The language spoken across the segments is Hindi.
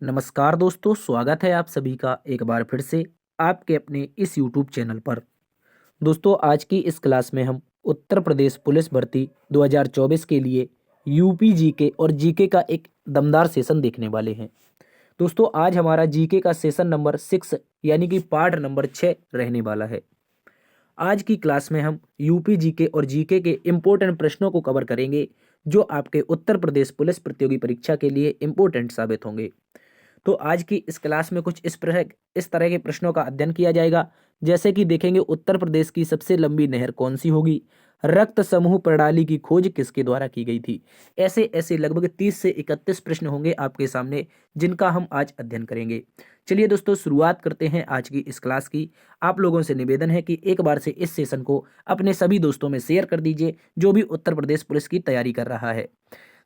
नमस्कार दोस्तों, स्वागत है आप सभी का एक बार फिर से आपके अपने इस YouTube चैनल पर। दोस्तों, आज की इस क्लास में हम उत्तर प्रदेश पुलिस भर्ती 2024 के लिए यूपी जीके और जीके का एक दमदार सेशन देखने वाले हैं। दोस्तों, आज हमारा जीके का सेशन नंबर 6 यानी कि पार्ट नंबर 6 रहने वाला है। आज की क्लास में हम यूपी जीके और जीके के इम्पोर्टेंट प्रश्नों को कवर करेंगे जो आपके उत्तर प्रदेश पुलिस प्रतियोगी परीक्षा के लिए इम्पोर्टेंट साबित होंगे। तो आज की इस क्लास में कुछ इस तरह के प्रश्नों का अध्ययन किया जाएगा, जैसे कि देखेंगे उत्तर प्रदेश की सबसे लंबी नहर कौन सी होगी, रक्त समूह प्रणाली की खोज किसके द्वारा की गई थी। ऐसे ऐसे लगभग 30 से 31 प्रश्न होंगे आपके सामने, जिनका हम आज अध्ययन करेंगे। चलिए दोस्तों, शुरुआत करते हैं आज की इस क्लास की। आप लोगों से निवेदन है कि एक बार से इस सेशन को अपने सभी दोस्तों में शेयर कर दीजिए जो भी उत्तर प्रदेश पुलिस की तैयारी कर रहा है।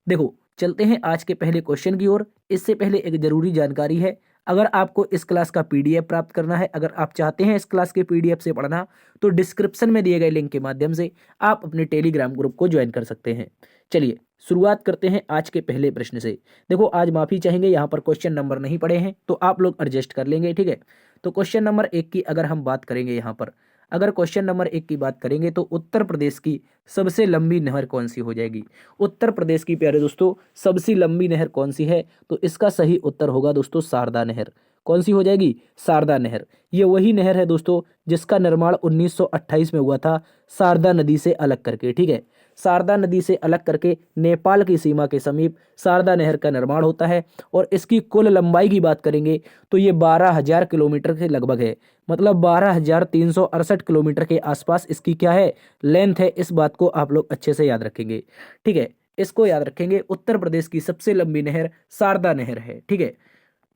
देखो, चलते हैं आज के पहले क्वेश्चन की ओर। इससे पहले एक जरूरी जानकारी है, अगर आपको इस क्लास का पीडीएफ प्राप्त करना है, अगर आप चाहते हैं इस क्लास के पीडीएफ से पढ़ना, तो डिस्क्रिप्शन में दिए गए लिंक के माध्यम से आप अपने टेलीग्राम ग्रुप को ज्वाइन कर सकते हैं। चलिए शुरुआत करते हैं आज के पहले प्रश्न से। देखो, आज माफी चाहेंगे, यहाँ पर क्वेश्चन नंबर नहीं पड़े हैं तो आप लोग एडजस्ट कर लेंगे, ठीक है। तो क्वेश्चन नंबर 1 की अगर हम बात करेंगे, यहाँ पर अगर क्वेश्चन नंबर 1 की बात करेंगे तो उत्तर प्रदेश की सबसे लंबी नहर कौन सी हो जाएगी। उत्तर प्रदेश की प्यारे दोस्तों सबसे लंबी नहर कौन सी है, तो इसका सही उत्तर होगा दोस्तों शारदा नहर। कौन सी हो जाएगी? शारदा नहर। ये वही नहर है दोस्तों जिसका निर्माण 1928 में हुआ था, शारदा नदी से अलग करके, ठीक है। शारदा नदी से अलग करके नेपाल की सीमा के समीप शारदा नहर का निर्माण होता है और इसकी कुल लंबाई की बात करेंगे तो ये 12,000 किलोमीटर के लगभग है, मतलब 12,368 किलोमीटर के आसपास इसकी क्या है, लेंथ है। इस बात को आप लोग अच्छे से याद रखेंगे, ठीक है। इसको याद रखेंगे, उत्तर प्रदेश की सबसे लंबी नहर शारदा नहर है, ठीक है।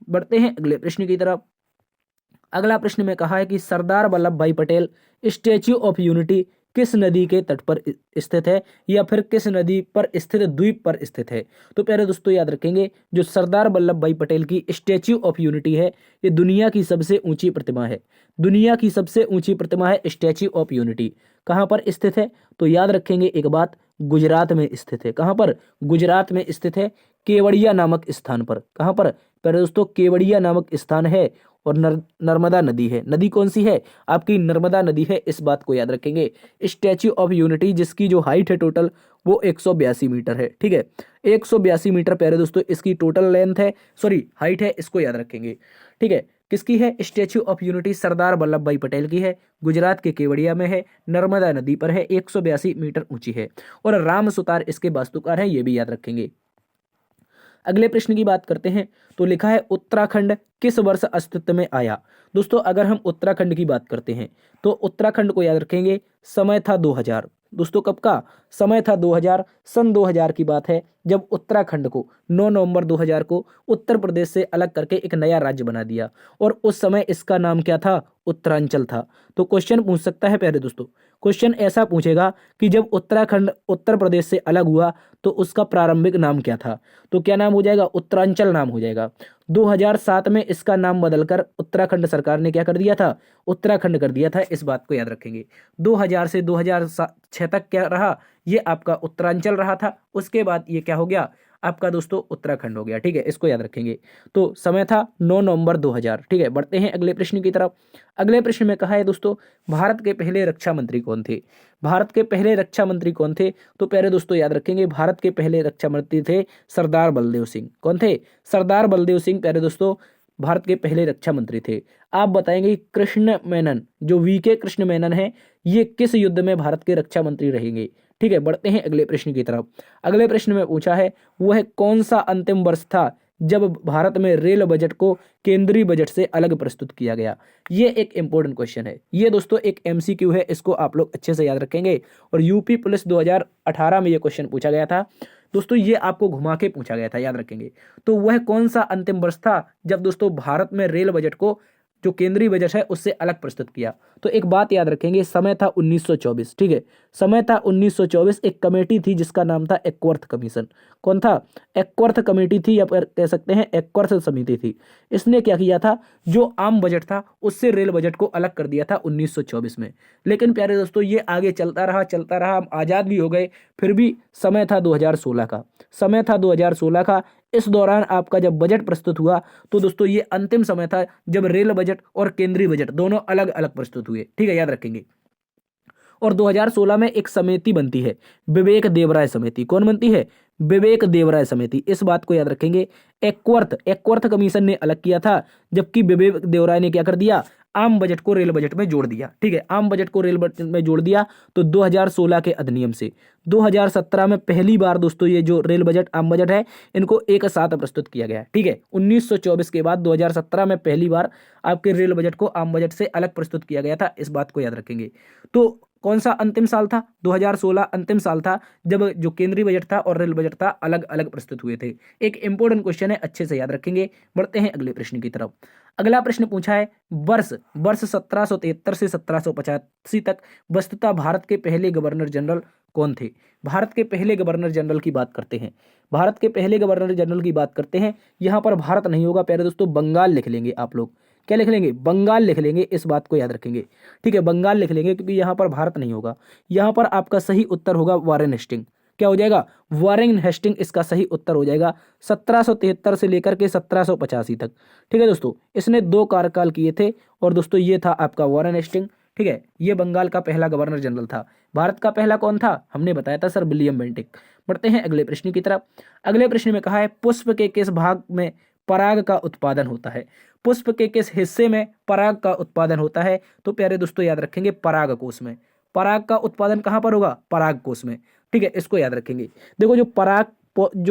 बढ़ते हैं अगले प्रश्न की तरफ। अगला प्रश्न में कहा है कि सरदार वल्लभ भाई पटेल स्टैच्यू ऑफ यूनिटी किस नदी के तट पर स्थित है, या फिर किस नदी पर स्थित द्वीप पर स्थित है। तो प्यारे दोस्तों याद रखेंगे, जो सरदार वल्लभ भाई पटेल की स्टैच्यू ऑफ यूनिटी है, ये दुनिया की सबसे ऊंची प्रतिमा है। दुनिया की सबसे ऊंची प्रतिमा है स्टैच्यू ऑफ यूनिटी। कहाँ पर स्थित है? तो याद रखेंगे एक बात, गुजरात में स्थित है। कहाँ पर? गुजरात में स्थित है, केवड़िया नामक स्थान पर। कहाँ पर प्यारे दोस्तों? केवड़िया नामक स्थान है और नर्मदा नदी है। नदी कौन सी है? आपकी नर्मदा नदी है, इस बात को याद रखेंगे। स्टैच्यू ऑफ यूनिटी जिसकी जो हाइट है टोटल वो 182 मीटर है, ठीक है। 182 मीटर प्यारे दोस्तों इसकी टोटल लेंथ है, सॉरी हाइट है, इसको याद रखेंगे, ठीक है। किसकी है? Statue of unity Sardar Vallabh भाई पटेल की है, गुजरात के केवड़िया में है, नर्मदा नदी पर है, 182 मीटर ऊंची है और राम सुतार इसके वास्तुकार हैं, ये भी याद रखेंगे। अगले प्रश्न की बात करते हैं तो लिखा है उत्तराखंड किस वर्ष अस्तित्व में आया। दोस्तों अगर हम उत्तराखंड की बात करते हैं तो उत्तराखंड को याद रखेंगे, समय था 2000। दोस्तों कब का समय था? 2000। सन 2000 की बात है जब उत्तराखंड को 9 नवंबर 2000 को उत्तर प्रदेश से अलग करके एक नया राज्य बना दिया और उस समय इसका नाम क्या था? उत्तरांचल था। तो क्वेश्चन पूछ सकता है प्यारे दोस्तों, क्वेश्चन ऐसा पूछेगा कि जब उत्तराखंड उत्तर प्रदेश से अलग हुआ तो उसका प्रारंभिक नाम क्या था। तो क्या नाम हो जाएगा? उत्तरांचल नाम हो जाएगा। 2007 में इसका नाम बदलकर उत्तराखंड सरकार ने क्या कर दिया था? उत्तराखंड कर दिया था, इस बात को याद रखेंगे। 2000 से 2006 तक क्या रहा? ये आपका उत्तरांचल रहा था। उसके बाद ये क्या हो गया? आपका दोस्तों उत्तराखंड हो गया, ठीक है। इसको याद रखेंगे। तो समय था 9 नवंबर 2000, ठीक है। बढ़ते हैं अगले प्रश्न की तरफ। अगले प्रश्न में कहा है दोस्तों, भारत के पहले रक्षा मंत्री कौन थे? भारत के पहले रक्षा मंत्री कौन थे? तो प्यारे दोस्तों याद रखेंगे, भारत के पहले रक्षा मंत्री थे सरदार बलदेव सिंह। कौन थे? सरदार बलदेव सिंह प्यारे दोस्तों भारत के पहले रक्षा मंत्री थे। आप बताएंगे कृष्ण मेनन, जो वीके कृष्ण मेनन है, ये किस युद्ध में भारत के रक्षा मंत्री रहेंगे, ठीक है। बढ़ते हैं अगले प्रश्न की तरफ। अगले प्रश्न में पूछा है वह कौन सा अंतिम वर्ष था जब भारत में रेल बजट को केंद्रीय बजट से अलग प्रस्तुत किया गया। ये एक इंपॉर्टेंट क्वेश्चन है, ये दोस्तों एक एमसीक्यू है, इसको आप लोग अच्छे से याद रखेंगे। और यूपी पुलिस 2018 में ये क्वेश्चन पूछा गया था दोस्तों, ये आपको घुमा के पूछा गया था, याद रखेंगे। तो वह कौन सा अंतिम वर्ष था जब दोस्तों भारत में रेल बजट को जो केंद्रीय बजट है उससे अलग प्रस्तुत किया। तो एक बात याद रखेंगे, समय था 1924, ठीक है। समय था 1924। एक कमेटी थी जिसका नाम था एक्वर्थ कमीशन। कौन था? एक्वर्थ कमेटी थी, या फिर कह सकते हैं एक्वर्थ समिति थी। इसने क्या किया था, जो आम बजट था उससे रेल बजट को अलग कर दिया था 1924 में। लेकिन प्यारे दोस्तों ये आगे चलता रहा, हम आज़ाद भी हो गए, फिर भी समय था 2016 का। समय था 2016 का। इस दौरान आपका जब बजट प्रस्तुत हुआ तो दोस्तों ये अंतिम समय था जब रेल बजट और केंद्रीय बजट दोनों अलग अलग प्रस्तुत हुए, ठीक है, याद रखेंगे। और 2016 में एक समिति बनती है, विवेक देवराय समिति। कौन बनती है? विवेक देवराय समिति। इस बात को याद रखेंगे। एकवर्थ कमीशन ने अलग किया था, जबकि विवेक देवराय ने क्या कर दिया? आम बजट को रेल बजट में जोड़ दिया, ठीक है, आम बजट को रेल बजट में जोड़ दिया। तो 2016 के अधिनियम से 2017 में पहली बार दोस्तों ये जो रेल बजट आम बजट है इनको एक साथ प्रस्तुत किया गया, ठीक है। 1924 के बाद 2017 में पहली बार आपके रेल बजट को आम बजट से अलग प्रस्तुत किया गया था, इस बात को याद रखेंगे। तो कौन सा अंतिम साल था? 2016 अंतिम साल था जब जो केंद्रीय बजट था और रेल बजट था अलग अलग प्रस्तुत हुए थे। एक इंपॉर्टेंट क्वेश्चन है, अच्छे से याद रखेंगे। बढ़ते हैं अगले प्रश्न की तरफ। अगला प्रश्न पूछा है, वर्ष 1773 से 1785 तक वस्तुतः भारत के पहले गवर्नर जनरल कौन थे? भारत के पहले गवर्नर जनरल की बात करते हैं। भारत के पहले गवर्नर जनरल की बात करते हैं। यहां पर भारत नहीं होगा प्यारे दोस्तों, बंगाल लिख लेंगे आप लोग। क्या लिख लेंगे? बंगाल लिख लेंगे, इस बात को याद रखेंगे, ठीक है, बंगाल लिख लेंगे, क्योंकि यहां पर भारत नहीं होगा। यहां पर आपका सही उत्तर होगा वारेन हेस्टिंग। क्या हो जाएगा? वारेन हेस्टिंग इसका सही उत्तर हो जाएगा। 1773 से लेकर के 1785 तक, ठीक है दोस्तों, इसने 2 कार्यकाल किए थे। और दोस्तों ये था आपका वारेन हेस्टिंग, ठीक है, ये बंगाल का पहला गवर्नर जनरल था। भारत का पहला कौन था? हमने बताया था सर, विलियम बेंटिक। बढ़ते हैं अगले प्रश्न की तरफ। अगले प्रश्न में कहा है, पुष्प के किस भाग में पराग का उत्पादन होता है? पुष्प के किस हिस्से में पराग का उत्पादन होता है? तो प्यारे दोस्तों याद रखेंगे, पराग कोश में। पराग का उत्पादन कहां पर होगा? पराग कोश में, ठीक है, इसको याद रखेंगे। देखो जो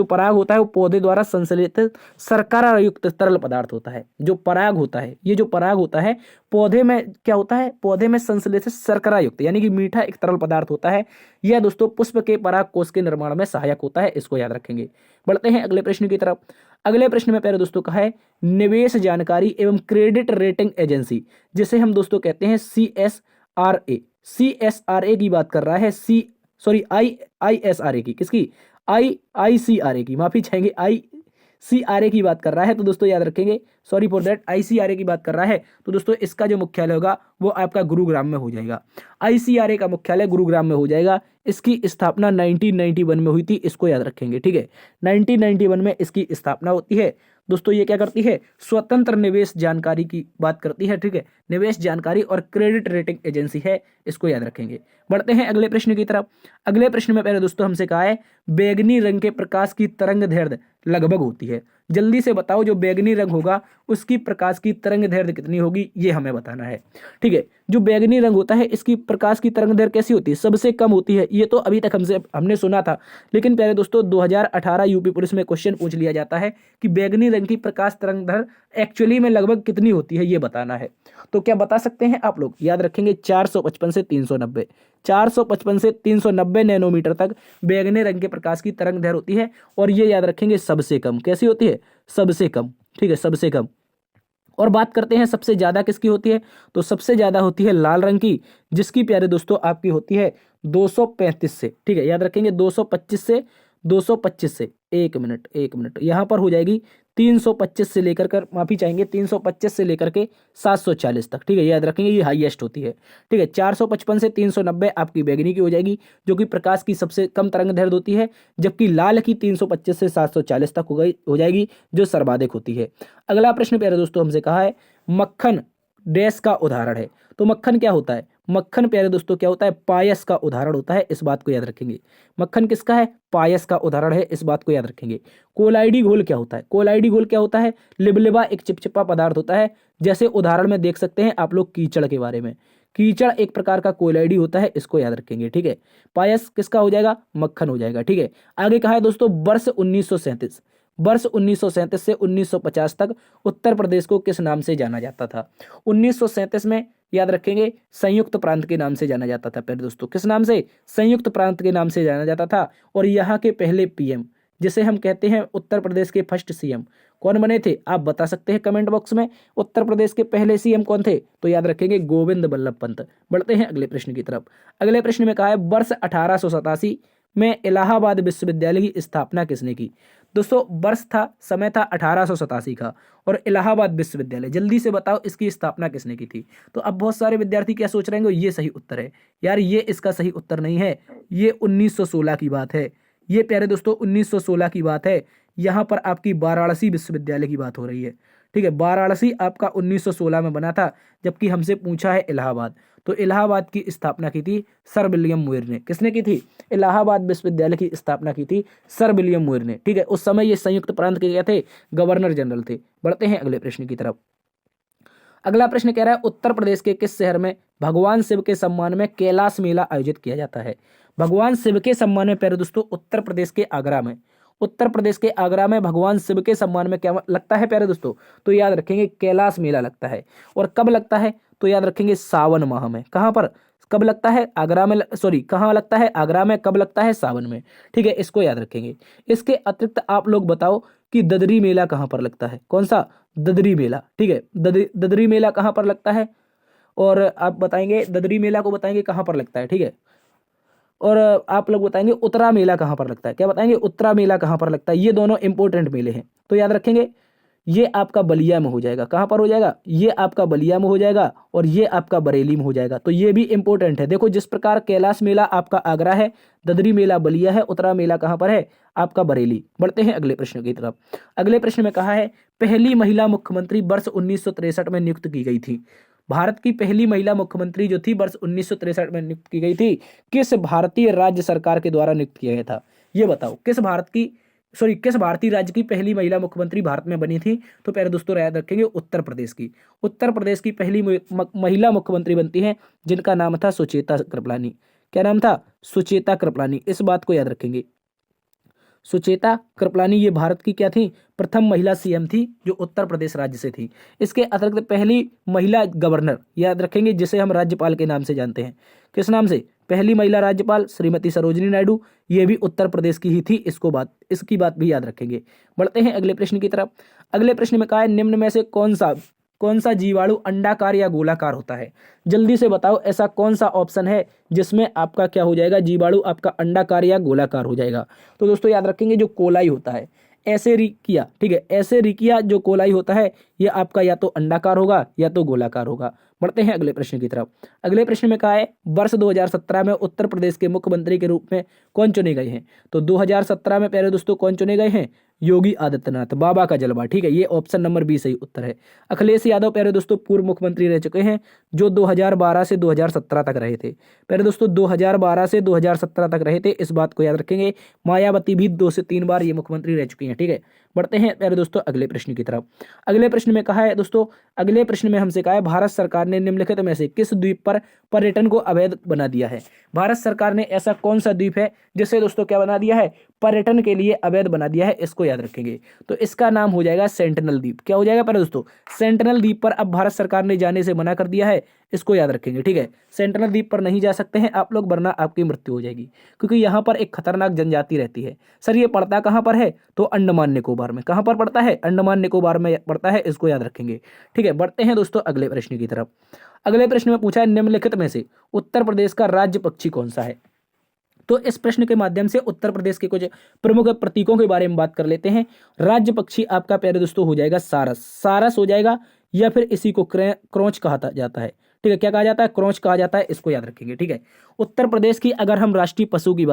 पराग होता है वो पौधे द्वारा संश्लेषित शर्करा युक्त तरल पदार्थ होता है। जो पराग होता है, ये जो पराग होता है पौधे में क्या होता है? पौधे में संश्लेषित शर्करा युक्त यानी कि मीठा एक तरल पदार्थ होता है। यह दोस्तों पुष्प के पराग कोश के निर्माण में सहायक होता है, इसको याद रखेंगे। बढ़ते हैं अगले प्रश्न की तरफ। अगले प्रश्न में प्यारे दोस्तों कहा है, निवेश जानकारी एवं क्रेडिट रेटिंग एजेंसी, जिसे हम दोस्तों कहते हैं CSRA की बात कर रहा है। ISRA की, किसकी? ICRA की, माफी चाहेंगे, ICRA की बात कर रहा है। तो दोस्तों याद रखेंगे, सॉरी फॉर दैट, ICRA की बात कर रहा है। तो दोस्तों इसका जो मुख्यालय होगा वो आपका गुरुग्राम में हो जाएगा। ICRA का मुख्यालय गुरुग्राम में हो जाएगा। इसकी स्थापना 1991 में हुई थी, इसको याद रखेंगे, ठीक है, 1991 में इसकी स्थापना होती है। दोस्तों ये क्या करती है? स्वतंत्र निवेश जानकारी की बात करती है, ठीक है, निवेश जानकारी और क्रेडिट रेटिंग एजेंसी है, इसको याद रखेंगे। बढ़ते हैं अगले प्रश्न की तरफ। अगले प्रश्न में पहले दोस्तों हमसे कहा है, बैगनी रंग के प्रकाश की तरंग दैर्ध्य लगभग होती है। जल्दी से बताओ, जो बैगनी रंग होगा उसकी प्रकाश की तरंग दैर्ध्य कितनी होगी, ये हमें बताना है, ठीक है। जो बैगनी रंग होता है इसकी प्रकाश की तरंग दैर्ध्य कैसी होती है? सबसे कम होती है। ये तो अभी तक हमने सुना था, लेकिन प्यारे दोस्तों 2018 यूपी पुलिस में क्वेश्चन पूछ लिया जाता है कि बैगनी रंग की प्रकाश तरंग दैर्ध्य एक्चुअली में लगभग कितनी होती है, ये बताना है। तो क्या बता सकते हैं आप लोग? याद रखेंगे 455 से 390, 455 से 390 नैनोमीटर तक बैगनी रंग के प्रकाश की तरंग दैर्ध्य होती है। और ये याद रखेंगे सबसे कम कैसी होती है? सबसे कम, ठीक है, सबसे कम। और बात करते हैं सबसे ज्यादा किसकी होती है? तो सबसे ज्यादा होती है लाल रंग की, जिसकी प्यारे दोस्तों आपकी होती है 235 से, ठीक है, याद रखेंगे 225 से 1 मिनट यहां पर हो जाएगी 325 से लेकर कर, माफी चाहेंगे 325 से लेकर के 740 तक, ठीक है, याद रखेंगे ये हाईएस्ट होती है, ठीक है। 455 से 390 आपकी बैगनी की हो जाएगी, जो कि प्रकाश की सबसे कम तरंग दैर्ध्य होती है, जबकि लाल की 325 से 740 तक हो जाएगी, जो सर्वाधिक होती है। अगला प्रश्न प्यारे दोस्तों हमसे कहा है, मक्खन डैश का उदाहरण है। तो मक्खन क्या होता है? मक्खन प्यारे दोस्तों क्या होता है? पायस का उदाहरण होता है, इस बात को याद रखेंगे। मक्खन किसका है? पायस का उदाहरण है, इस बात को याद रखेंगे। कोलाइडी घोल क्या होता है? कोलाइडी घोल क्या होता है? लिबलिबा एक चिपचिपा पदार्थ होता है, जैसे उदाहरण में देख सकते हैं आप लोग कीचड़ के बारे में। कीचड़ एक प्रकार का कोलाइडी होता है, इसको याद रखेंगे, ठीक है। पायस किसका हो जाएगा? मक्खन हो जाएगा, ठीक है। आगे कहा है दोस्तों, वर्ष 1937 से 1950 तक उत्तर प्रदेश को किस नाम से जाना जाता था? 1937 में याद रखेंगे संयुक्त प्रांत के नाम से जाना जाता था प्यारे दोस्तों। किस नाम से? संयुक्त प्रांत के नाम से जाना जाता था। और यहाँ के पहले पीएम, जिसे हम कहते हैं उत्तर प्रदेश के फर्स्ट सीएम, कौन बने थे? आप बता सकते हैं कमेंट बॉक्स में। उत्तर प्रदेश के पहले सीएम कौन थे? तो याद रखेंगे गोविंद बल्लभ पंत। बढ़ते हैं अगले प्रश्न की तरफ। अगले प्रश्न में कहा है, वर्ष 1887 में इलाहाबाद विश्वविद्यालय की स्थापना किसने की? दोस्तों वर्ष था, समय था 1887 का, और इलाहाबाद विश्वविद्यालय, जल्दी से बताओ इसकी स्थापना किसने की थी? तो अब बहुत सारे विद्यार्थी क्या सोच रहे हैं, ये सही उत्तर है। यार ये इसका सही उत्तर नहीं है, ये 1916 की बात है। ये प्यारे दोस्तों 1916 की बात है। यहाँ पर आपकी वाराणसी विश्वविद्यालय की बात हो रही है। ठीक है, वाराणसी आपका 1916 में बना था, जबकि हमसे पूछा है इलाहाबाद। तो इलाहाबाद की स्थापना की थी सर विलियम मुइर ने। किसने की थी? इलाहाबाद विश्वविद्यालय की स्थापना की थी सर विलियम मुइर ने। ठीक है, उस समय ये संयुक्त प्रांत के क्या थे? गवर्नर जनरल थे। बढ़ते हैं अगले प्रश्न की तरफ। अगला प्रश्न कह रहा है उत्तर प्रदेश के किस शहर में भगवान शिव के सम्मान में कैलाश मेला आयोजित किया जाता है? भगवान शिव के सम्मान में प्यारे दोस्तों उत्तर प्रदेश के आगरा में, उत्तर प्रदेश के आगरा में भगवान शिव के सम्मान में क्या लगता है प्यारे दोस्तों? तो याद रखेंगे कैलाश मेला लगता है। और कब लगता है? तो याद रखेंगे सावन माह में। कहां पर कब लगता है? आगरा में, सॉरी कहां लगता है? आगरा में। कब लगता है? सावन में। ठीक है, इसको याद रखेंगे। इसके अतिरिक्त आप लोग बताओ कि ददरी मेला कहां पर लगता है? कौन सा? ददरी मेला। ठीक है, ददरी मेला कहां पर लगता है? और आप बताएंगे ददरी मेला को बताएंगे कहां पर लगता है। ठीक है, और आप लोग बताएंगे उत्तरा मेला कहां पर लगता है। क्या बताएंगे? उत्तरा मेला कहां पर लगता है। ये दोनों इंपॉर्टेंट मेले हैं, तो याद रखेंगे। ये आपका बलिया में हो जाएगा। कहां पर हो जाएगा? ये आपका बलिया में हो जाएगा और ये आपका बरेली में हो जाएगा। तो ये भी इंपॉर्टेंट है। देखो, जिस प्रकार कैलाश मेला आपका आगरा है, ददरी मेला बलिया है, उत्तरा मेला कहां पर है? आपका बरेली। बढ़ते हैं अगले प्रश्न की तरफ। अगले प्रश्न में कहा है पहली महिला मुख्यमंत्री वर्ष 1963 में नियुक्त की गई थी। भारत की पहली महिला मुख्यमंत्री जो थी वर्ष 1963 में नियुक्त की गई थी, किस भारतीय राज्य सरकार के द्वारा नियुक्त किया गया था? ये बताओ, किस भारतीय राज्य की पहली महिला मुख्यमंत्री भारत में बनी थी? तो प्यारे दोस्तों याद रखेंगे उत्तर प्रदेश की। उत्तर प्रदेश की पहली महिला मुख्यमंत्री बनती है, जिनका नाम था सुचेता कृपलानी। क्या नाम था? सुचेता कृपलानी। इस बात को याद रखेंगे। सुचेता कृपलानी ये भारत की क्या थी? प्रथम महिला सीएम थी, जो उत्तर प्रदेश राज्य से थी। इसके अतिरिक्त पहली महिला गवर्नर याद रखेंगे, जिसे हम राज्यपाल के नाम से जानते हैं। किस नाम से? पहली महिला राज्यपाल श्रीमती सरोजिनी नायडू। ये भी उत्तर प्रदेश की ही थी। इसकी बात भी याद रखेंगे। बढ़ते हैं अगले प्रश्न की तरफ। अगले प्रश्न में कहा है निम्न में से कौन सा जीवाणु अंडाकार या गोलाकार होता है? जल्दी से बताओ, ऐसा कौन सा ऑप्शन है जिसमें आपका क्या हो जाएगा? जीवाणु आपका अंडाकार या गोलाकार हो जाएगा। तो दोस्तों याद रखेंगे जो कोलाई होता है, एसेरिकिया। ठीक है, एसेरिकिया जो कोलाई होता है, ये आपका या तो अंडाकार होगा या तो गोलाकार होगा। बढ़ते हैं अगले प्रश्न की तरफ। अगले प्रश्न में कहा है वर्ष 2017 में उत्तर प्रदेश के मुख्यमंत्री के रूप में कौन चुने गए हैं? तो 2017 में प्यारे दोस्तों कौन चुने गए हैं? योगी आदित्यनाथ, बाबा का जलवा। ठीक है, ये ऑप्शन नंबर बी सही उत्तर है। अखिलेश यादव प्यारे दोस्तों पूर्व मुख्यमंत्री रह चुके हैं, जो 2012 से 2017 तक रहे थे। प्यारे दोस्तों 2012 से 2017 तक रहे थे, इस बात को याद रखेंगे। मायावती भी 2 से 3 बार ये मुख्यमंत्री रह चुकी हैं। ठीक है, बढ़ते हैं प्यारे दोस्तों अगले प्रश्न की तरफ। अगले प्रश्न में कहा है दोस्तों, अगले प्रश्न में हमसे कहा है भारत सरकार ने निम्नलिखित में से किस द्वीप पर पर्यटन को अवैध बना दिया है? भारत सरकार ने ऐसा कौन सा द्वीप है जिसे दोस्तों क्या बना दिया है? पर्यटन के लिए अवैध बना दिया है। इसको याद रखेंगे। तो इसका नाम हो जाएगा सेंटिनल द्वीप। क्या हो जाएगा प्यारे दोस्तों? सेंटिनल द्वीप पर अब भारत सरकार ने जाने से मना कर दिया है। इसको याद रखेंगे। ठीक है, सेंटिनल द्वीप पर नहीं जा सकते हैं आप लोग, वरना आपकी मृत्यु हो जाएगी, क्योंकि यहाँ पर एक खतरनाक जनजाति रहती है। सर ये पड़ता कहाँ पर है? तो अंडमान निकोबार में। कहाँ पर पड़ता है? अंडमान निकोबार में पड़ता है। इसको याद रखेंगे। ठीक है, बढ़ते हैं दोस्तों अगले प्रश्न की तरफ। अगले प्रश्न में पूछा है निम्नलिखित में से उत्तर प्रदेश का राज्य पक्षी कौन सा है? तो इस प्रश्न के माध्यम से उत्तर प्रदेश के कुछ प्रमुख प्रतीकों के बारे में बात कर लेते हैं। राज्य पक्षी आपका प्यारे दोस्तों हो जाएगा सारस। सारस हो जाएगा, या फिर इसी को क्रोंच कहा जाता है। ठीक है, क्या कहा जाता है? क्रोंच कहा जाता है। इसको याद रखेंगे। ठीक है, उत्तर प्रदेश की अगर हम राजकीय पशु की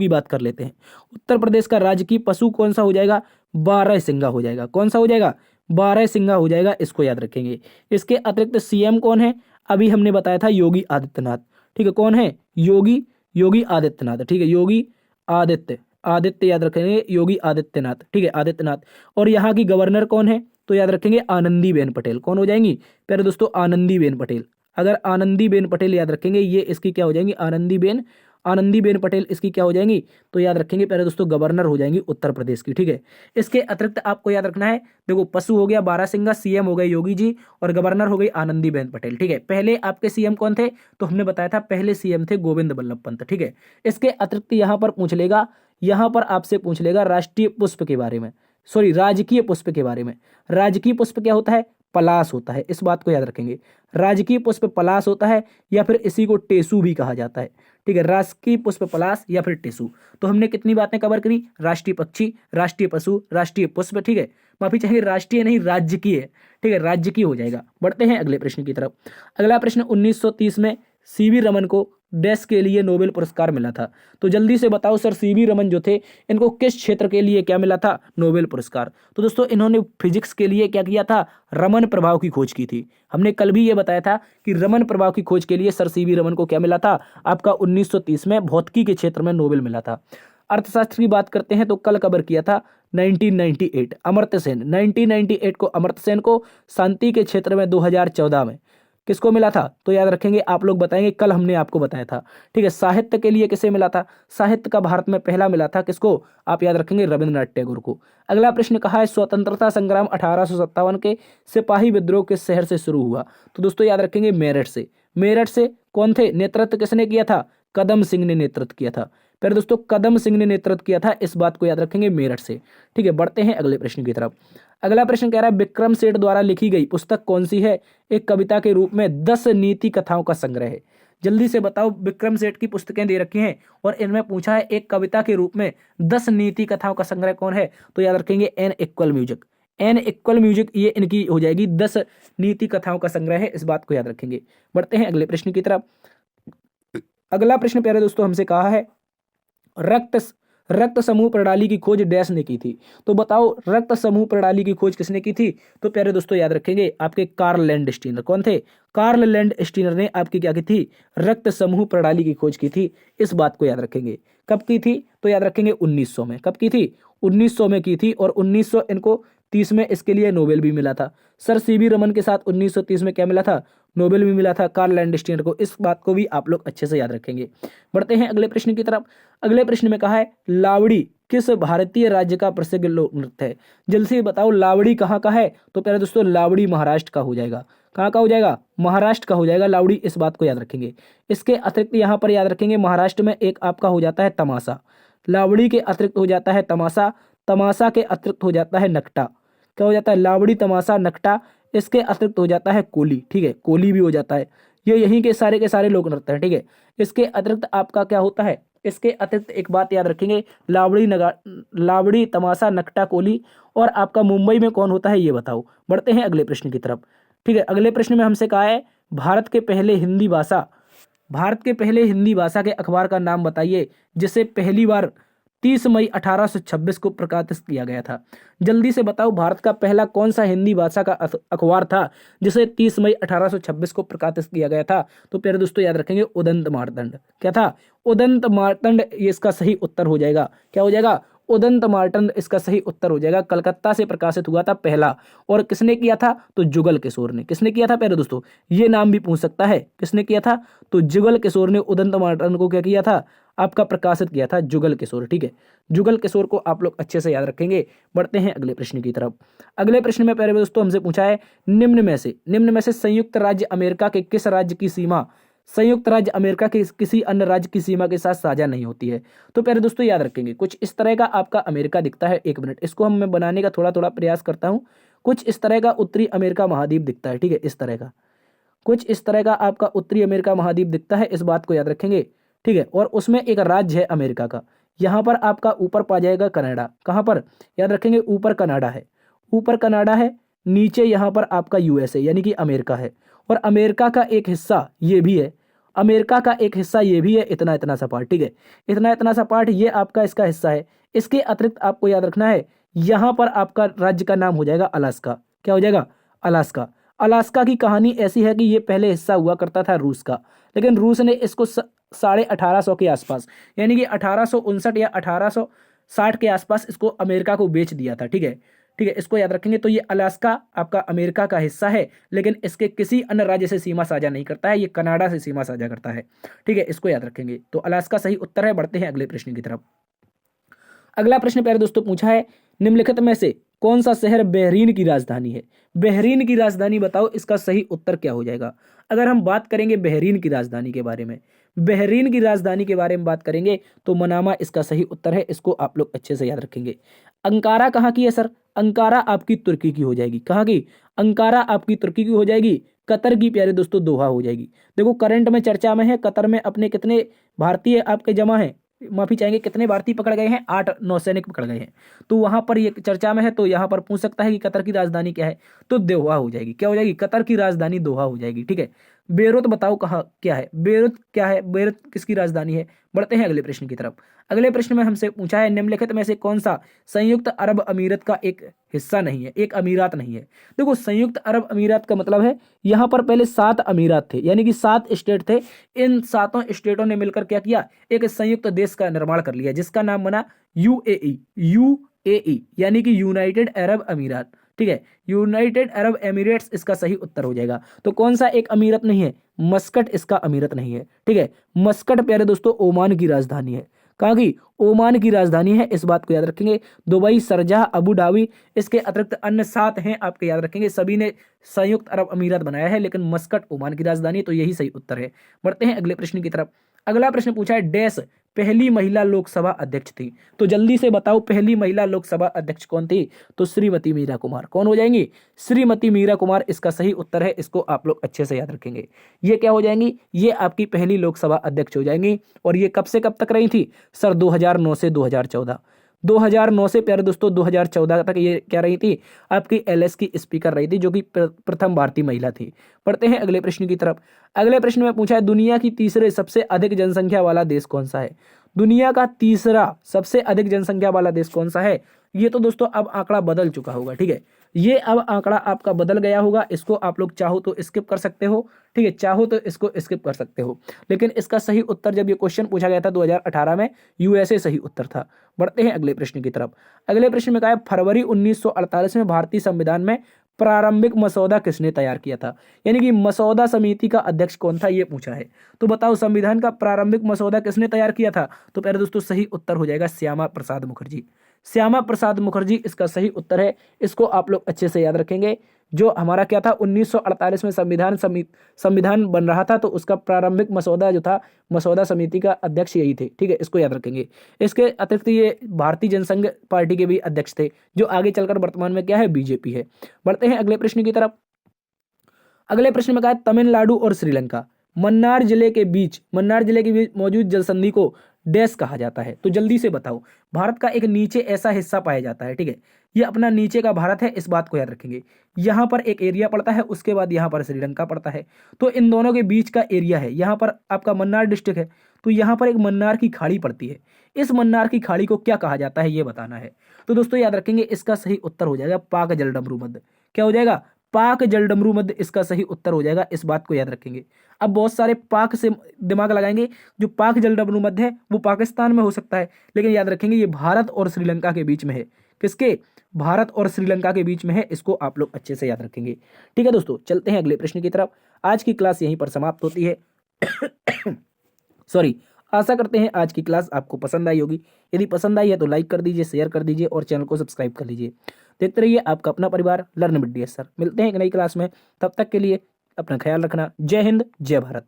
बात कर लेते हैं, उत्तर प्रदेश का राजकीय पशु कौन सा हो जाएगा? बारहसिंगा हो जाएगा। कौन सा हो जाएगा? बारहसिंगा हो जाएगा। इसको याद रखेंगे। इसके अतिरिक्त सीएम कौन है? अभी हमने बताया था योगी आदित्यनाथ। ठीक है, कौन है? योगी आदित्यनाथ। ठीक है, योगी आदित्य याद रखेंगे, योगी आदित्यनाथ। ठीक है, आदित्यनाथ। और यहाँ की गवर्नर कौन है? तो याद रखेंगे आनंदीबेन पटेल। कौन हो जाएंगी प्यारे दोस्तों? आनंदीबेन पटेल। अगर आनंदीबेन पटेल याद रखेंगे, ये इसकी क्या हो जाएंगी? आनंदीबेन पटेल इसकी क्या हो जाएंगी? तो याद रखेंगे प्यारे दोस्तों गवर्नर हो जाएंगी उत्तर प्रदेश की। ठीक है, इसके अतिरिक्त आपको याद रखना है, देखो पशु हो गया बारहसिंगा, सीएम हो गए योगी जी, और गवर्नर हो गई आनंदीबेन पटेल। ठीक है, पहले आपके सीएम कौन थे? तो हमने बताया था पहले सीएम थे गोविंद बल्लभ पंत। ठीक है, इसके अतिरिक्त यहाँ पर आपसे पूछ लेगा राष्ट्रीय पुष्प के बारे में, राजकीय पुष्प के बारे में। राजकीय पुष्प क्या होता है? पलाश होता है। इस बात को याद रखेंगे। राजकीय पुष्प पलाश होता है, या फिर इसी को टेसू भी कहा जाता है। ठीक है, राजकीय पुष्प पलाश या फिर टेसू। तो हमने कितनी बातें कवर करी? राष्ट्रीय पक्षी, राष्ट्रीय पशु, राष्ट्रीय पुष्प। ठीक है, माफी चाहिए, राष्ट्रीय नहीं राजकीय। ठीक है, राज्य की हो जाएगा। बढ़ते हैं अगले प्रश्न की तरफ। अगला प्रश्न 1930 में सीवी रमन को डैश के लिए नोबेल पुरस्कार मिला था? तो जल्दी से बताओ सर, सीवी रमन जो थे इनको किस क्षेत्र के लिए क्या मिला था? नोबेल पुरस्कार। तो दोस्तों इन्होंने फिजिक्स के लिए क्या किया था? रमन प्रभाव की खोज की थी। हमने कल भी ये बताया था कि रमन प्रभाव की खोज के लिए सर सीवी रमन को क्या मिला था? आपका 1930 में भौतिकी के क्षेत्र में नोबेल मिला था। अर्थशास्त्र की बात करते हैं तो कल कवर किया था 1998 अमर्त्य सेन, 1998 को अमर्त्य सेन को, शांति के क्षेत्र में 2014 में किसको मिला था? तो याद रखेंगे, आप लोग बताएंगे, कल हमने आपको बताया था। ठीक है, साहित्य के लिए किसे मिला था? साहित्य का भारत में पहला मिला था किसको? आप याद रखेंगे, रविंद्रनाथ टैगोर को। अगला प्रश्न कहा है स्वतंत्रता संग्राम 1857 के सिपाही विद्रोह किस शहर से शुरू हुआ? तो दोस्तों याद रखेंगे, मेरठ से। मेरठ से कौन थे? नेतृत्व किसने किया था? कदम सिंह ने नेतृत्व किया था। फिर दोस्तों कदम सिंह ने नेतृत्व किया था, इस बात को याद रखेंगे, मेरठ से। ठीक है, बढ़ते हैं अगले प्रश्न की तरफ। अगला प्रश्न कह रहा है विक्रम सेठ द्वारा लिखी गई पुस्तक कौन सी है? एक कविता के रूप में 10 नीति कथाओं का संग्रह है। जल्दी से बताओ, विक्रम सेठ की पुस्तकें दे रखी हैं और इनमें पूछा है एक कविता के रूप में 10 नीति कथाओं का संग्रह कौन है? तो याद रखेंगे n equal music. N equal music ये इनकी हो जाएगी 10 नीति कथाओं का संग्रह है, इस बात को याद रखेंगे। बढ़ते हैं अगले प्रश्न की तरफ। अगला प्रश्न प्यारे दोस्तों हमसे कहा है रक्त समूह प्रणाली की खोज डैश ने की थी? तो बताओ रक्त समूह प्रणाली की खोज किसने की थी? तो प्यारे दोस्तों याद रखेंगे, आपके कार्ल लैंडस्टीनर। कौन थे? कार्ल लैंडस्टीनर ने आपकी क्या की थी? रक्त समूह प्रणाली की खोज की थी, इस बात को याद रखेंगे। कब की थी? तो याद रखेंगे 1900 में। कब की थी? 1900 में की थी, और 1900 इनको 30 में इसके लिए नोबेल भी मिला था। सर सीवी रमन के साथ 1930 में क्या मिला था? नोबेल भी मिला था कार्ल लैंडस्टीनर को, इस बात को भी आप लोग अच्छे से याद रखेंगे। बढ़ते हैं अगले प्रश्न की तरफ। अगले प्रश्न में कहा है लावड़ी किस भारतीय राज्य का प्रसिद्ध लोक नृत्य है? जल्दी से बताओ लावड़ी कहाँ का है? तो प्यारे दोस्तों लावड़ी महाराष्ट्र का हो जाएगा। कहाँ का हो जाएगा? महाराष्ट्र का हो जाएगा लावड़ी, इस बात को याद रखेंगे। इसके अतिरिक्त यहाँ पर याद रखेंगे, महाराष्ट्र में एक आपका हो जाता है तमाशा। लावड़ी के अतिरिक्त हो जाता है तमाशा, तमाशा के अतिरिक्त हो जाता है नकटा। क्या हो जाता है? लावड़ी, तमाशा, नकटा। इसके अतिरिक्त हो जाता है कोली। ठीक है, कोली भी हो जाता है। ये यहीं के सारे लोक नृत्य हैं। ठीक है, इसके अतिरिक्त आपका क्या होता है? इसके अतिरिक्त एक बात याद रखेंगे, लावड़ी, तमाशा, नकटा, कोली। और आपका मुंबई में कौन होता है ये बताओ। बढ़ते हैं अगले प्रश्न की तरफ। ठीक है, अगले प्रश्न में हमसे कहा है भारत के पहले हिंदी भाषा के अखबार का नाम बताइए जिसे पहली बार 30 मई 1826 को प्रकाशित किया गया था। जल्दी से बताओ, भारत का पहला कौन सा हिंदी भाषा का अखबार था जिसे 30 मई 1826 को प्रकाशित किया गया था? तो प्यारे दोस्तों याद रखेंगे, उदंत मार्तंड। क्या था? उदंत मार्तंड, ये इसका सही उत्तर हो जाएगा। क्या हो जाएगा? उदंत मार्तंड इसका सही उत्तर हो जाएगा। कलकत्ता से प्रकाशित हुआ था पहला, और किसने किया था? तो जुगल किशोर ने। किसने किया था प्यारे दोस्तों? ये नाम भी पूछ सकता है, किसने किया था? तो जुगल किशोर ने उदंत मार्तंड को क्या किया था? आपका प्रकाशित किया था जुगल किशोर। ठीक है, जुगल किशोर को आप लोग अच्छे से याद रखेंगे। बढ़ते हैं अगले प्रश्न की तरफ। अगले प्रश्न में प्यारे दोस्तों हमसे पूछा है निम्न में से संयुक्त राज्य अमेरिका के किस राज्य की सीमा संयुक्त राज्य अमेरिका के किसी अन्य राज्य की सीमा के साथ साझा नहीं होती है? तो प्यारे दोस्तों याद रखेंगे, कुछ इस तरह का आपका अमेरिका दिखता है। एक मिनट, इसको मैं बनाने का थोड़ा प्रयास करता हूँ। कुछ इस तरह का उत्तरी अमेरिका महाद्वीप दिखता है। ठीक है, इस तरह का कुछ इस तरह का आपका उत्तरी अमेरिका महाद्वीप दिखता है, इस बात को याद रखेंगे। ठीक है, और उसमें एक राज्य है अमेरिका का। यहाँ पर आपका ऊपर पा जाएगा कनाडा। कहाँ पर? याद रखेंगे, ऊपर कनाडा है। ऊपर कनाडा है, नीचे यहाँ पर आपका यूएसए यानी कि अमेरिका है। और अमेरिका का एक हिस्सा ये भी है, अमेरिका का एक हिस्सा ये भी है, इतना सा पार्ट। ठीक है, इतना सा पार्ट ये आपका इसका हिस्सा है। इसके अतिरिक्त आपको याद रखना है, यहाँ पर आपका राज्य का नाम हो जाएगा अलास्का। क्या हो जाएगा? अलास्का। अलास्का की कहानी ऐसी है कि ये पहले हिस्सा हुआ करता था रूस का, लेकिन रूस ने इसको 1850 के आसपास, यानी कि 1859 या 1860 के आसपास इसको अमेरिका को बेच दिया था। ठीक है, इसको याद रखेंगे। तो ये अलास्का आपका अमेरिका का हिस्सा है, लेकिन इसके किसी अन्य राज्य से सीमा साझा नहीं करता है, ये कनाडा से सीमा साझा करता है। ठीक है, इसको याद रखेंगे। तो अलास्का सही उत्तर है। बढ़ते हैं अगले प्रश्न की तरफ। अगला प्रश्न प्यारे दोस्तों पूछा है निम्नलिखित में से कौन सा शहर बहरीन की राजधानी है? बहरीन की राजधानी बताओ, इसका सही उत्तर क्या हो जाएगा? अगर हम बात करेंगे बहरीन की राजधानी के बारे में, बहरीन की राजधानी के बारे में बात करेंगे तो मनामा इसका सही उत्तर है। इसको आप लोग अच्छे से याद रखेंगे। अंकारा कहाँ की है सर? अंकारा आपकी तुर्की की हो जाएगी। कहाँ की? अंकारा आपकी तुर्की की हो जाएगी। कतर की प्यारे दोस्तों दोहा हो जाएगी। देखो करंट में चर्चा में है, कतर में अपने कितने भारतीय आपके जमा हैं, माफी चाहेंगे, कितने भारतीय पकड़ गए हैं? 8 नौसैनिक पकड़ गए हैं। तो वहां पर ये चर्चा में है, तो यहाँ पर पूछ सकता है कि कतर की राजधानी क्या है? तो दोहा हो जाएगी। क्या हो जाएगी? कतर की राजधानी दोहा हो जाएगी। ठीक है, बेरूत बताओ कहाँ क्या है, बेरूत क्या है, बेरूत किसकी राजधानी है। बढ़ते हैं अगले प्रश्न की तरफ। अगले प्रश्न में हमसे पूछा है निम्नलिखित में से कौन सा संयुक्त अरब अमीरत का एक हिस्सा नहीं है, एक अमीरात नहीं है। देखो संयुक्त अरब अमीरात का मतलब है यहाँ पर पहले 7 अमीरात थे, यानी कि 7 स्टेट थे। इन 7 स्टेटों ने मिलकर क्या किया, एक संयुक्त देश का निर्माण कर लिया जिसका नाम बना यूएई। यूएई यानी कि यूनाइटेड अरब अमीरात, ठीक है, यूनाइटेड अरब एमिरेट्स इसका सही उत्तर हो जाएगा। तो कौन सा एक अमीरत नहीं है, मस्कट इसका अमीरत नहीं है, ठीक है। मस्कट प्यारे दोस्तों ओमान की राजधानी है। कहाँ की, ओमान की राजधानी है, इस बात को याद रखेंगे। दुबई, शारजाह, अबू धाबी, इसके अतिरिक्त अन्य 7 हैं आपके याद रखेंगे, सभी ने संयुक्त अरब अमीरात बनाया है, लेकिन मस्कट ओमान की राजधानी है, तो यही सही उत्तर है। बढ़ते हैं अगले प्रश्न की तरफ। अगला प्रश्न पूछा है डैश पहली महिला लोकसभा अध्यक्ष थी। तो जल्दी से बताओ पहली महिला लोकसभा अध्यक्ष कौन थी, तो श्रीमती मीरा कुमार। कौन हो जाएंगी, श्रीमती मीरा कुमार इसका सही उत्तर है, इसको आप लोग अच्छे से याद रखेंगे। ये क्या हो जाएंगी, ये आपकी पहली लोकसभा अध्यक्ष हो जाएंगी। और ये कब से कब तक रही थी सर, 2009 से 2014। 2009 से प्यारे दोस्तों 2014 तक ये क्या रही थी, आपकी एलएस की स्पीकर रही थी, जो कि प्रथम भारतीय महिला थी। पढ़ते हैं अगले प्रश्न की तरफ। अगले प्रश्न में पूछा है दुनिया की तीसरे सबसे अधिक जनसंख्या वाला देश कौन सा है। दुनिया का तीसरा सबसे अधिक जनसंख्या वाला देश कौन सा है। ये तो दोस्तों अब आंकड़ा बदल चुका होगा, ठीक है, ये अब आंकड़ा आपका बदल गया होगा। इसको आप लोग चाहो तो स्किप कर सकते हो, ठीक है, चाहो तो इसको स्किप कर सकते हो, लेकिन इसका सही उत्तर जब ये क्वेश्चन पूछा गया था 2018 में, यूएसए सही उत्तर था। बढ़ते हैं अगले प्रश्न की तरफ। अगले प्रश्न में कहा है फरवरी 1948 में भारतीय संविधान में प्रारंभिक मसौदा किसने तैयार किया था, यानी कि मसौदा समिति का अध्यक्ष कौन था, ये पूछा है। तो बताओ संविधान का प्रारंभिक मसौदा किसने तैयार किया था, तो प्यारे दोस्तों सही उत्तर हो जाएगा श्यामा प्रसाद मुखर्जी। श्यामा प्रसाद मुखर्जी इसका सही उत्तर है, इसको आप लोग अच्छे से याद रखेंगे। जो हमारा क्या था 1948 में संविधान बन रहा था, तो उसका प्रारंभिक मसौदा जो था, मसौदा समिति का अध्यक्ष यही थे, ठीक है, इसको याद रखेंगे। इसके अतिरिक्त ये भारतीय जनसंघ पार्टी के भी अध्यक्ष थे, जो आगे चलकर वर्तमान में क्या है, बीजेपी है। बढ़ते हैं अगले प्रश्न की तरफ। अगले प्रश्न में कहा है तमिलनाडु और श्रीलंका मन्नार जिले के बीच मौजूद जलसंधि को डैश कहा जाता है। तो जल्दी से बताओ, भारत का एक नीचे ऐसा हिस्सा पाया जाता है, ठीक है, ये अपना नीचे का भारत है, इस बात को याद रखेंगे। यहाँ पर एक एरिया पड़ता है, उसके बाद यहाँ पर श्रीलंका पड़ता है, तो इन दोनों के बीच का एरिया है। यहाँ पर आपका मन्नार डिस्ट्रिक्ट है, तो यहाँ पर एक मन्नार की खाड़ी पड़ती है। इस मन्नार की खाड़ी को क्या कहा जाता है, ये बताना है। तो दोस्तों याद रखेंगे, इसका सही उत्तर हो जाएगा पाक जलडमरू मध्य। क्या हो जाएगा, पाक जलडमरू मध्य इसका सही उत्तर हो जाएगा, इस बात को याद रखेंगे। अब बहुत सारे पाक से दिमाग लगाएंगे, जो पाक जलडमरू मध्य है वो पाकिस्तान में हो सकता है, लेकिन याद रखेंगे ये भारत और श्रीलंका के बीच में है। किसके, भारत और श्रीलंका के बीच में है, इसको आप लोग अच्छे से याद रखेंगे। ठीक है दोस्तों, चलते हैं अगले प्रश्न की तरफ। आज की क्लास यहीं पर समाप्त होती है। सॉरी, आशा करते हैं आज की क्लास आपको पसंद आई होगी। यदि पसंद आई है तो लाइक कर दीजिए, शेयर कर दीजिए और चैनल को सब्सक्राइब कर लीजिए। देखते रहिए आपका अपना परिवार लर्न विद DS सर। मिलते हैं एक नई क्लास में, तब तक के लिए अपना ख्याल रखना। जय हिंद, जय भारत।